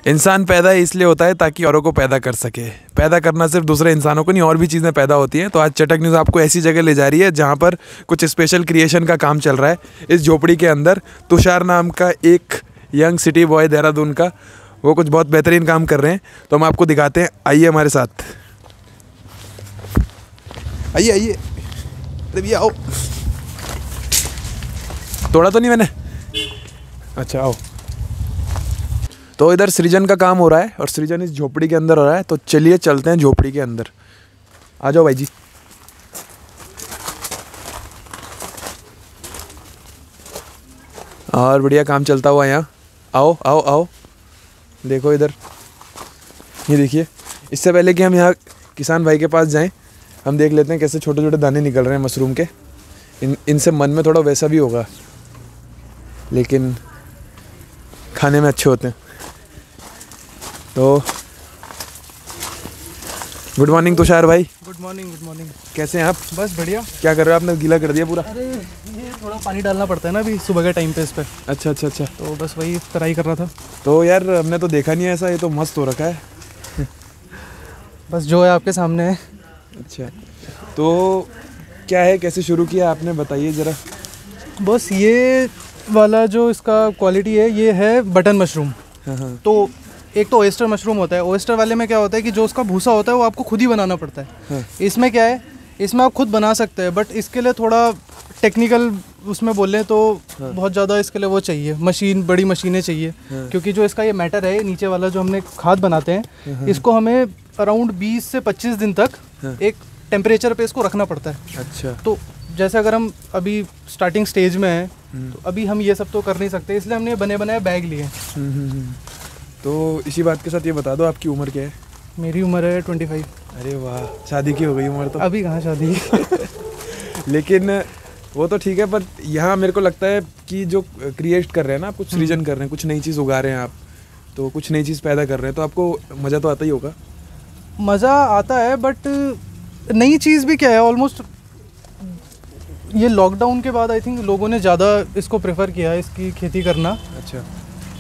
इंसान पैदा इसलिए होता है ताकि औरों को पैदा कर सके। पैदा करना सिर्फ दूसरे इंसानों को नहीं, और भी चीज़ें पैदा होती हैं। तो आज चटक न्यूज़ आपको ऐसी जगह ले जा रही है जहाँ पर कुछ स्पेशल क्रिएशन का काम चल रहा है। इस झोपड़ी के अंदर तुषार नाम का एक यंग सिटी बॉय देहरादून का, वो कुछ बहुत बेहतरीन काम कर रहे हैं। तो हम आपको दिखाते हैं, आइए हमारे साथ, आइए आइए। अरे भैया आओ। तोड़ा तो नहीं मैंने? अच्छा आओ। तो इधर सृजन का काम हो रहा है और सृजन इस झोपड़ी के अंदर हो रहा है। तो चलिए चलते हैं झोपड़ी के अंदर। आ जाओ भाई जी। और बढ़िया काम चलता हुआ यहाँ। आओ आओ आओ, देखो इधर, ये देखिए। इससे पहले कि हम यहाँ किसान भाई के पास जाएं, हम देख लेते हैं कैसे छोटे छोटे दाने निकल रहे हैं मशरूम के। इनसे मन में थोड़ा वैसा भी होगा, लेकिन खाने में अच्छे होते हैं। तो गुड मॉर्निंग तुषार भाई। Good morning, good morning. कैसे हैं आप? बस बढ़िया। क्या कर रहे हो? आपने गीला कर दिया पूरा। अरे ये थोड़ा पानी डालना पड़ता है ना अभी सुबह के टाइम पे इस पर। अच्छा अच्छा अच्छा। तो बस वही ट्राई कर रहा था। तो यार हमने तो देखा नहीं है ऐसा, ये तो मस्त हो रखा है। बस जो है आपके सामने है। अच्छा, तो क्या है, कैसे शुरू किया आपने, बताइए ज़रा। बस ये वाला जो इसका क्वालिटी है, ये है बटन मशरूम। हाँ हाँ। तो एक तो ओएस्टर मशरूम होता है। ओएस्टर वाले में क्या होता है कि जो उसका भूसा होता है वो आपको खुद ही बनाना पड़ता है। हाँ। इसमें क्या है, इसमें आप खुद बना सकते हैं, बट इसके लिए थोड़ा टेक्निकल उसमें बोलें तो हाँ। बहुत ज़्यादा इसके लिए वो चाहिए, मशीन, बड़ी मशीनें चाहिए। हाँ। क्योंकि जो इसका ये मैटर है नीचे वाला जो हमने खाद बनाते हैं, हाँ। इसको हमें अराउंड 20 से 25 दिन तक हाँ। एक टेम्परेचर पे इसको रखना पड़ता है। अच्छा। तो जैसे अगर हम अभी स्टार्टिंग स्टेज में हैं, तो अभी हम ये सब तो कर नहीं सकते, इसलिए हमने बने बनाए बैग लिए। तो इसी बात के साथ ये बता दो, आपकी उम्र क्या है? मेरी उम्र है 25। अरे वाह, शादी की हो गई उम्र तो। अभी कहाँ शादी। लेकिन वो तो ठीक है, पर यहाँ मेरे को लगता है कि जो क्रिएट कर रहे हैं ना आप, कुछ सृजन कर रहे हैं, कुछ नई चीज़ उगा रहे हैं आप, तो कुछ नई चीज़ पैदा कर रहे हैं, तो आपको मज़ा तो आता ही होगा। मज़ा आता है, बट नई चीज़ भी क्या है, ऑलमोस्ट ये लॉकडाउन के बाद आई थिंक लोगों ने ज़्यादा इसको प्रेफर किया है, इसकी खेती करना। अच्छा।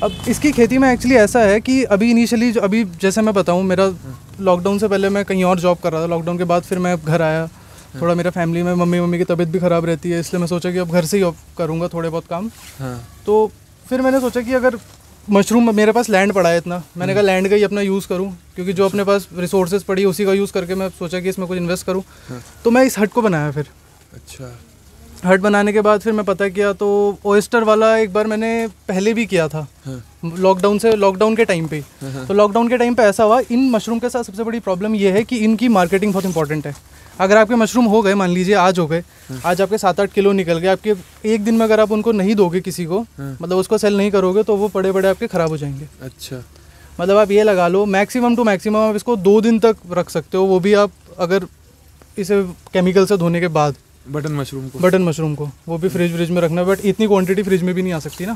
अब इसकी खेती में एक्चुअली ऐसा है कि अभी इनिशियली अभी जैसे मैं बताऊं, मेरा लॉकडाउन से पहले मैं कहीं और जॉब कर रहा था। लॉकडाउन के बाद फिर मैं घर आया, थोड़ा मेरा फैमिली में मम्मी की तबीयत भी ख़राब रहती है, इसलिए मैं सोचा कि अब घर से ही करूँगा थोड़े बहुत काम। हाँ। तो फिर मैंने सोचा कि अगर मशरूम, मेरे पास लैंड पड़ा है इतना, मैंने कहा लैंड का ही अपना यूज़ करूँ, क्योंकि जो अपने पास रिसोर्सेज पड़ी उसी का यूज़ करके मैं सोचा कि इसमें कुछ इन्वेस्ट करूँ। तो मैं इस हट को बनाया। फिर अच्छा। हट बनाने के बाद फिर मैं पता किया, तो ओएस्टर वाला एक बार मैंने पहले भी किया था। हाँ। लॉकडाउन के टाइम पे। तो लॉकडाउन के टाइम पे ऐसा हुआ, इन मशरूम के साथ सबसे बड़ी प्रॉब्लम ये है कि इनकी मार्केटिंग बहुत इंपॉर्टेंट है। अगर आपके मशरूम हो गए, मान लीजिए आज हो गए, आज आपके 7-8 किलो निकल गए, आपके एक दिन में अगर आप उनको नहीं दोगे किसी को, मतलब उसको सेल नहीं करोगे, तो वो बड़े बड़े आपके ख़राब हो जाएंगे। अच्छा। मतलब आप ये लगा लो, मैक्सिमम टू मैक्सिमम आप इसको 2 दिन तक रख सकते हो, वो भी आप अगर इसे केमिकल से धोने के बाद। बटन मशरूम को वो भी फ्रिज में रखना, बट इतनी क्वांटिटी फ्रिज में भी नहीं आ सकती ना।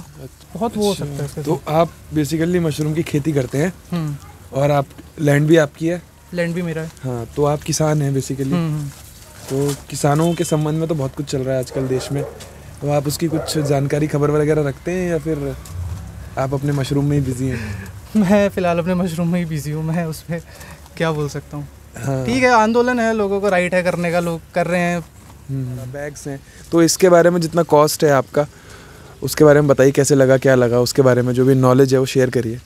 बहुत वो हो सकता है इसके। तो आप बेसिकली मशरूम की खेती करते हैं, और आप लैंड भी आपकी है? लैंड भी मेरा है। हाँ, तो आप किसान हैं बेसिकली। तो किसानों के संबंध में तो बहुत कुछ चल रहा है आजकल देश में, तो आप उसकी कुछ जानकारी, खबर वगैरह रखते हैं, या फिर आप अपने मशरूम में ही बिजी हैं? मैं फ़िलहाल अपने मशरूम में ही बिजी हूँ, मैं उसमें क्या बोल सकता हूँ। हाँ। ठीक है, आंदोलन है, लोगों को राइट है करने का, लोग कर रहे हैं। बैग्स हैं, तो इसके बारे में जितना कॉस्ट है आपका, उसके बारे में बताइए, कैसे लगा, क्या लगा, उसके बारे में जो भी नॉलेज है वो शेयर करिए।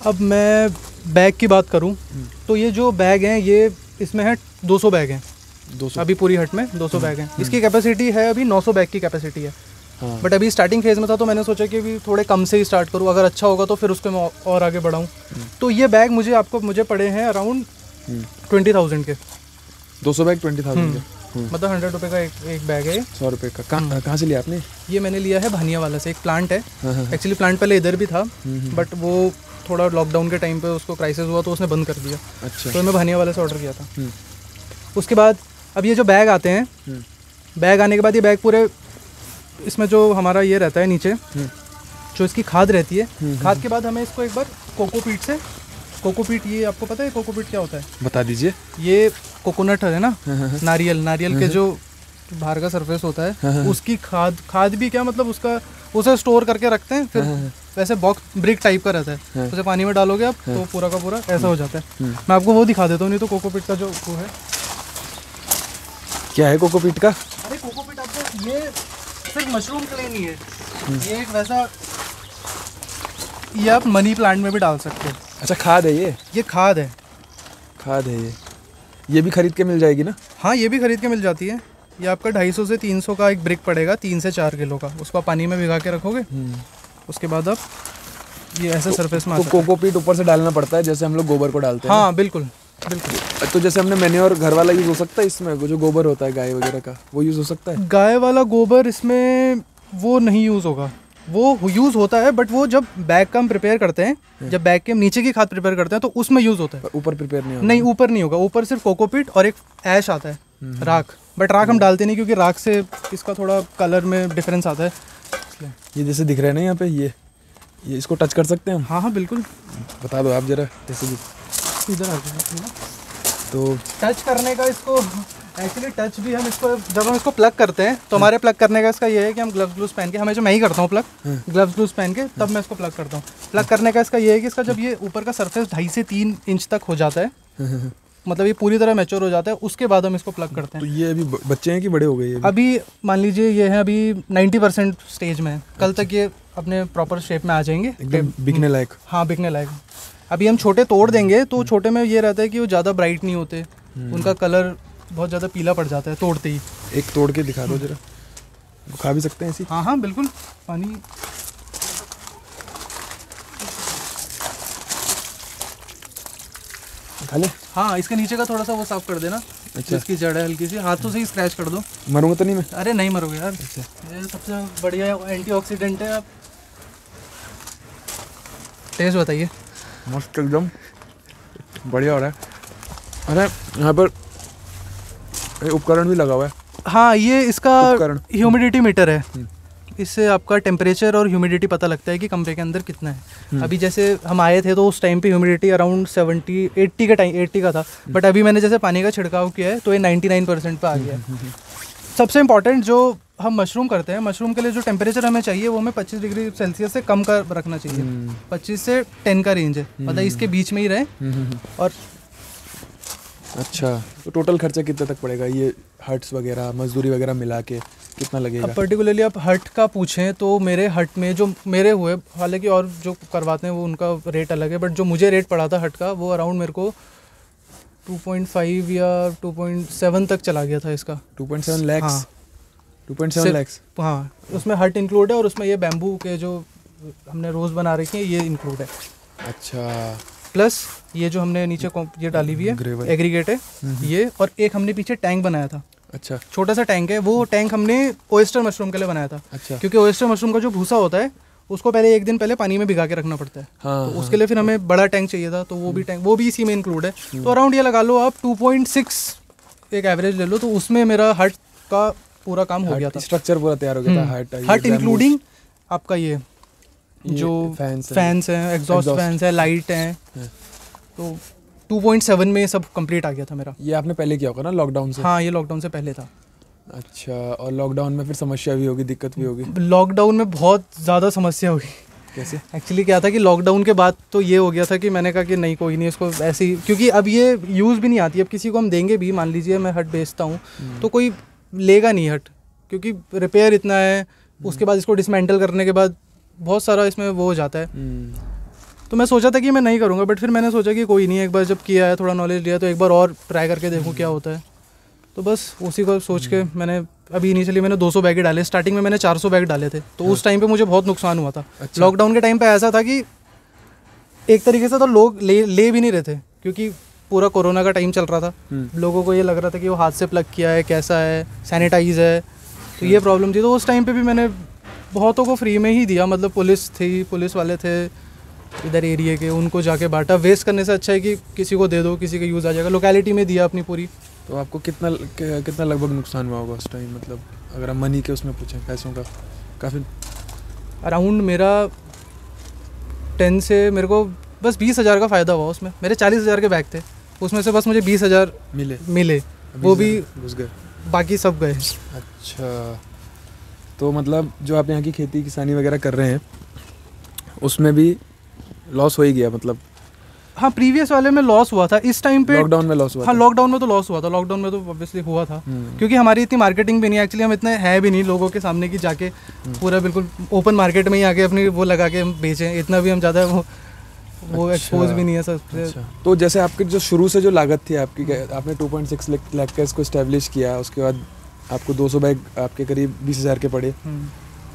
अब मैं बैग की बात करूं, तो ये जो बैग हैं, ये इसमें है 200 बैग हैं। 200 अभी पूरी हट में 200 बैग हैं। इसकी कैपेसिटी है अभी 900 बैग की कैपेसिटी है। हाँ। बट अभी स्टार्टिंग फेज़ में था, तो मैंने सोचा कि अभी थोड़े कम से ही स्टार्ट करूँ, अगर अच्छा होगा तो फिर उसको मैं और आगे बढ़ाऊँ। तो ये बैग मुझे पड़े हैं अराउंड 20,000 के। 200 बैग 20,000 के, मतलब 100 रुपये का एक बैग है। 100 रुपये का। कहाँ से लिया आपने? ये मैंने लिया है भानिया वाला से, एक प्लांट है। एक्चुअली प्लांट पहले इधर भी था, बट वो थोड़ा लॉकडाउन के टाइम पे उसको क्राइसिस हुआ तो उसने बंद कर दिया। अच्छा। तो मैं भानिया वाले से ऑर्डर किया था। उसके बाद अब ये जो बैग आते हैं, बैग आने के बाद ये बैग पूरे, इसमें जो हमारा ये रहता है नीचे, जो इसकी खाद रहती है, खाद के बाद हमें इसको एक बार कोकोपीट, ये आपको पता है कोकोपीट क्या होता है? बता दीजिए। ये कोकोनट है ना, नारियल के जो बाहर का सरफेस होता है उसकी खाद भी क्या मतलब उसका उसे स्टोर करके रखते हैं, फिर वैसे बॉक्स ब्रिक टाइप का रहता है, उसे पानी में डालोगे आप तो पूरा का पूरा ऐसा हो जाता है। मैं आपको वो दिखा देता हूँ, नहीं तो कोकोपीट का जो वो है। क्या है कोकोपीट का? अरे कोकोपीट आपको ये सिर्फ मशरूम के लिए नहीं है, ये एक वैसा, ये आप मनी प्लांट में भी डाल सकते हैं। अच्छा खाद है ये खाद है। खाद है ये भी खरीद के मिल जाएगी ना? हाँ ये भी खरीद के मिल जाती है। ये आपका 250 से 300 का एक ब्रिक पड़ेगा, 3 से 4 किलो का। उसको आप पानी में भिगा के रखोगे, उसके बाद आप ये ऐसे सरफेस में तो कोकोपीट ऊपर से डालना पड़ता है जैसे हम लोग गोबर को डालते हैं? हाँ बिल्कुल बिल्कुल। तो जैसे हमने मैन्योर घर वाला यूज़ हो सकता है इसमें, जो गोबर होता है गाय वगैरह का, वो यूज़ हो सकता है? गाय वाला गोबर इसमें वो नहीं यूज़ होगा, वो यूज़ होता है बट वो जब बैग का हम प्रिपेयर करते हैं, जब बैग के नीचे की खाद प्रिपेयर करते हैं तो उसमें यूज़ होता है। ऊपर प्रिपेयर नहीं होगा? नहीं ऊपर नहीं होगा, ऊपर सिर्फ कोकोपीट और एक ऐश आता है, राख। बट राख हम डालते नहीं क्योंकि राख से इसका थोड़ा कलर में डिफरेंस आता है। ये जैसे दिख रहा है ना यहाँ पे, ये इसको टच कर सकते हैं हम? हाँ हाँ बिल्कुल। बता दो आप जरा जैसे इधर आ जाए तो टच करने का। इसको एक्चुअली टच भी हम इसको जब हम इसको प्लग करते हैं तो हमारे प्लग करने का इसका ये है कि हम ग्लव्स ग्लूस पहन के, हमेशा मैं ही करता हूँ प्लग, ग्लव्स ग्लूस पहन के तब मैं इसको प्लग करता हूँ। प्लग करने का इसका ये है कि इसका जब ये ऊपर का सरफेस 2.5 से 3 इंच तक हो जाता है, मतलब ये पूरी तरह मैच्योर हो जाता है, उसके बाद हम इसको प्लग करते हैं। तो ये अभी बच्चे हैं कि बड़े हो गए? अभी मान लीजिए ये है अभी 90% स्टेज में है, कल तक ये अपने प्रॉपर शेप में आ जाएंगे, एकदम बिकने लायक। हाँ बिकने लायक। अभी हम छोटे तोड़ देंगे तो छोटे में ये रहता है कि वो ज़्यादा ब्राइट नहीं होते, उनका कलर बहुत ज़्यादा पीला पड़ जाता है तोड़ते ही। एक तोड़ के दिखा दो जरा, खा भी सकते हैं ऐसी? हाँ हाँ बिल्कुल। पानी खा ले। हाँ इसके नीचे का थोड़ा सा वो साफ कर देना। अच्छा। इसकी जड़ है, हल्की सी हाथों से ही स्क्रैच कर दो। मरूंगा तो नहीं मैं? अरे नहीं मरोगे यार। अच्छा। ये सबसे बढ़िया एंटीऑक्सीडेंट है। आप टेस्ट बताइए। मस्त एकदम बढ़िया हो रहा है। अरे यहाँ पर उपकरण भी लगा हुआ है। हाँ ये इसका ह्यूमिडिटी मीटर है, इससे आपका टेम्परेचर और ह्यूमिडिटी पता लगता है कि कमरे के अंदर कितना है। अभी जैसे हम आए थे तो उस टाइम पे ह्यूमिडिटी अराउंड 80 का था, बट अभी मैंने जैसे पानी का छिड़काव किया है तो ये 99% पे आ गया है। सबसे इम्पॉर्टेंट जो हम मशरूम करते हैं, मशरूम के लिए जो टेम्परेचर हमें चाहिए वो हमें 25 डिग्री सेल्सियस से कम का रखना चाहिए। 25 से 10 का रेंज है, मतलब इसके बीच में ही रहे। और अच्छा तो टोटल खर्चा कितने तक पड़ेगा ये हट्स वगैरह मजदूरी वगैरह मिला के कितना लगेगा? अब पर्टिकुलरली आप हट का पूछें तो मेरे हट में जो मेरे हुए, हालांकि और जो करवाते हैं वो उनका रेट अलग है, बट जो मुझे रेट पड़ा था हट का वो अराउंड मेरे को 2.5 या 2.7 तक चला गया था इसका। 2.7 लाख? हाँ 2.7 लाख। हाँ उसमें हट इंक्लूड है और उसमें ये बैम्बू के जो हमने रोज़ बना रखी है ये इंक्लूड है। अच्छा। प्लस ये जो हमने नीचे ये डाली हुई है एग्रीगेट है ये, और एक हमने पीछे टैंक बनाया था। अच्छा। छोटा सा टैंक है, वो टैंक हमने ओयस्टर मशरूम के लिए बनाया था। अच्छा। क्योंकि ओयस्टर मशरूम का जो भूसा होता है उसको पहले एक दिन पहले पानी में भिगा के रखना पड़ता है। हाँ, तो उसके लिए फिर हमें बड़ा टैंक चाहिए था, तो वो भी टैंक वो भी इसी में इंक्लूड है। तो अराउंड ये लगा लो आप 2.6 एक एवरेज ले लो, तो उसमें मेरा हट का पूरा काम हो गया था। स्ट्रक्चर पूरा तैयार हो गया था। हट इंक्लूडिंग आपका ये जो फैंस हैं, एग्जॉस्ट फैंस है, लाइट हैं, तो 2.7 में सब कंप्लीट आ गया था मेरा। ये आपने पहले किया होगा ना लॉकडाउन से? हाँ ये लॉकडाउन से पहले था। अच्छा। और लॉकडाउन में फिर समस्या भी होगी, दिक्कत भी होगी? लॉकडाउन में बहुत ज़्यादा समस्या हुई। कैसे? एक्चुअली क्या था कि लॉकडाउन के बाद तो ये हो गया था कि मैंने कहा कि नहीं कोई नहीं इसको ऐसे ही, क्योंकि अब ये यूज़ भी नहीं आती। अब किसी को हम देंगे भी, मान लीजिए मैं हट बेचता हूँ तो कोई लेगा नहीं हट, क्योंकि रिपेयर इतना है, उसके बाद इसको डिसमेंटल करने के बाद बहुत सारा इसमें वो हो जाता है। तो मैं सोचा था कि मैं नहीं करूँगा, बट फिर मैंने सोचा कि कोई नहीं, एक बार जब किया है, थोड़ा नॉलेज लिया, तो एक बार और ट्राई करके देखूँ क्या होता है। तो बस उसी को सोच के मैंने अभी इनिशियली मैंने 200 बैग डाले। स्टार्टिंग में मैंने 400 बैग डाले थे, तो उस टाइम पे मुझे बहुत नुकसान हुआ था। अच्छा। लॉकडाउन के टाइम पे ऐसा था कि एक तरीके से तो लोग ले भी नहीं रहे थे, क्योंकि पूरा कोरोना का टाइम चल रहा था। लोगों को ये लग रहा था कि वो हाथ से प्लग किया है, कैसा है, सैनिटाइज है, तो ये प्रॉब्लम थी। तो उस टाइम पे भी मैंने बहुतों को फ्री में ही दिया, मतलब पुलिस वाले थे इधर एरिया के, उनको जाके बांटा। वेस्ट करने से अच्छा है कि किसी को दे दो, किसी का यूज़ आ जाएगा। लोकेलिटी में दिया अपनी पूरी। तो आपको कितना लगभग नुकसान हुआ होगा उस टाइम, मतलब अगर हम मनी के उसमें पूछें, पैसों का? काफ़ी अराउंड मेरा 10 से मेरे को बस 20,000 का फ़ायदा हुआ उसमें। मेरे 40,000 के बैग थे, उसमें से बस मुझे 20,000 मिले। वो भी बाकी सब गए। अच्छा, तो मतलब जो आप यहाँ की खेती किसानी वगैरह कर रहे हैं उसमें भी लॉस हो ही गया मतलब? हाँ, प्रीवियस वाले में लॉस हुआ था, इस टाइम पे लॉकडाउन में लॉस हुआ हाँ था? लॉकडाउन में तो लॉस हुआ था, लॉकडाउन में तो ऑब्वियसली हुआ था, क्योंकि हमारी इतनी मार्केटिंग भी नहीं, एक्चुअली हम इतने हैं भी नहीं लोगों के सामने की जाके पूरा बिल्कुल ओपन मार्केट में ही आके अपनी वो लगा के हम बेचें, इतना भी हम ज़्यादा वो एक्सपोज भी नहीं है सबसे। अच्छा, तो जैसे आपकी जो शुरू से जो लागत थी आपकी, आपने 2.6 लाख का इसको इस्टेब्लिश किया, उसके बाद आपको 200 बैग आपके करीब 20,000 के पड़े,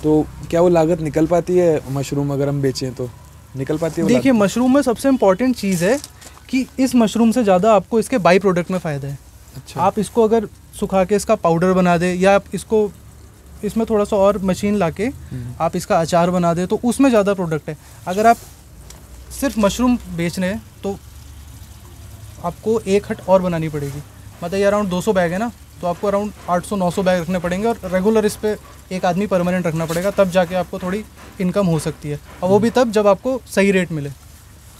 तो क्या वो लागत निकल पाती है मशरूम अगर हम बेचें तो निकल पाती है? देखिए, मशरूम में सबसे इम्पॉर्टेंट चीज़ है कि इस मशरूम से ज़्यादा आपको इसके बाई प्रोडक्ट में फ़ायदा है। अच्छा, आप इसको अगर सुखा के इसका पाउडर बना दे, या आप इसको इसमें थोड़ा सा और मशीन ला के आप इसका अचार बना दे, तो उसमें ज़्यादा प्रोडक्ट है। अगर आप सिर्फ मशरूम बेच रहे हैं तो आपको एक हट और बनानी पड़ेगी, मतलब ये अराउंड 200 बैग है ना, तो आपको अराउंड 800-900 बैग रखने पड़ेंगे, और रेगुलर इस पे एक आदमी परमानेंट रखना पड़ेगा, तब जाके आपको थोड़ी इनकम हो सकती है। और वो भी तब जब आपको सही रेट मिले,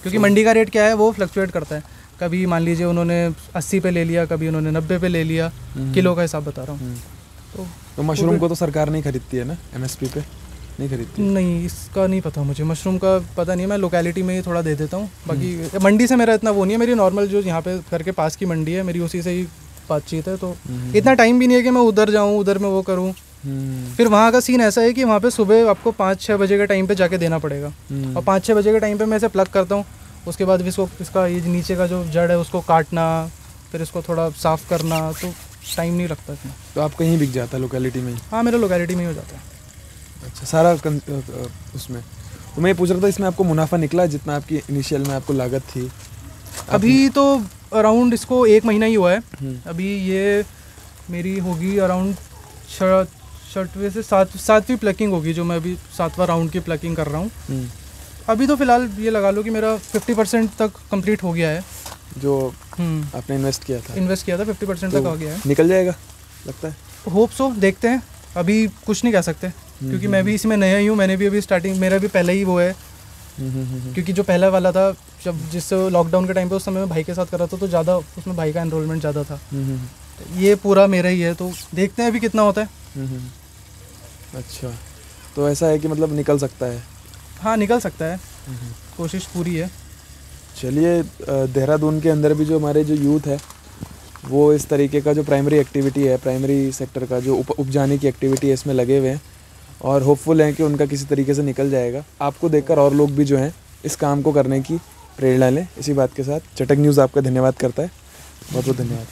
क्योंकि मंडी का रेट क्या है वो फ्लक्चुएट करता है। कभी मान लीजिए उन्होंने 80 पे ले लिया, कभी उन्होंने 90 पे ले लिया, किलो का हिसाब बता रहा हूँ। तो मशरूम को तो सरकार नहीं खरीदती है ना, MSP पे नहीं खरीदती? नहीं, इसका नहीं पता मुझे, मशरूम का पता नहीं है, मैं लोकेलिटी में ही थोड़ा दे देता हूँ, बाकी मंडी से मेरा इतना वो नहीं है। मेरी नॉर्मल जो यहाँ पे घर के पास की मंडी है मेरी, उसी से ही बातचीत है, तो इतना टाइम भी नहीं है कि मैं उधर जाऊँ, उधर में वो करूँ। फिर वहाँ का सीन ऐसा है कि वहाँ पे सुबह आपको 5-6 बजे के टाइम पे जाके देना पड़ेगा, और 5-6 बजे के टाइम पे मैं इसे प्लग करता हूँ, उसके बाद इसको इसका ये नीचे का जो जड़ है उसको काटना, फिर इसको थोड़ा साफ़ करना, तो टाइम नहीं लगता इतना। तो आप कहीं बिक जाता है लोकेलिटी में ही? हाँ, मेरा लोकेलिटी में ही हो जाता है। अच्छा, सारा उसमें तो मैं ये पूछ रहा था, इसमें आपको मुनाफा निकला जितना आपकी इनिशियल में आपको लागत थी? अभी तो अराउंड इसको 1 महीना ही हुआ है। अभी ये मेरी होगी अराउंड 6वीं से 7वीं प्लकिंग होगी, जो मैं अभी 7वां राउंड की प्लकिंग कर रहा हूँ। अभी तो फिलहाल ये लगा लो कि मेरा 50% तक कंप्लीट हो गया है, जो आपने इन्वेस्ट किया था 50% तक आ गया है। निकल जाएगा लगता है? होप सो, देखते हैं, अभी कुछ नहीं कह सकते, क्योंकि मैं भी इसमें नया ही हूँ, मैंने भी अभी स्टार्टिंग, मेरा भी पहले ही वो है, क्योंकि जो पहला वाला था जब जिस लॉकडाउन के टाइम पे, उस समय मैं भाई के साथ कर रहा था, तो ज़्यादा उसमें भाई का एनरोलमेंट ज़्यादा था। तो ये पूरा मेरा ही है, तो देखते हैं अभी कितना होता है। अच्छा, तो ऐसा है कि मतलब निकल सकता है? हाँ, निकल सकता है, कोशिश पूरी है। चलिए, देहरादून के अंदर भी जो हमारे जो यूथ है वो इस तरीके का जो प्राइमरी एक्टिविटी है, प्राइमरी सेक्टर का जो उपजाने की एक्टिविटी है, इसमें लगे हुए हैं, और होपफुल हैं कि उनका किसी तरीके से निकल जाएगा। आपको देखकर और लोग भी जो हैं इस काम को करने की प्रेरणा लें। इसी बात के साथ चटक न्यूज़ आपका धन्यवाद करता है, बहुत बहुत धन्यवाद।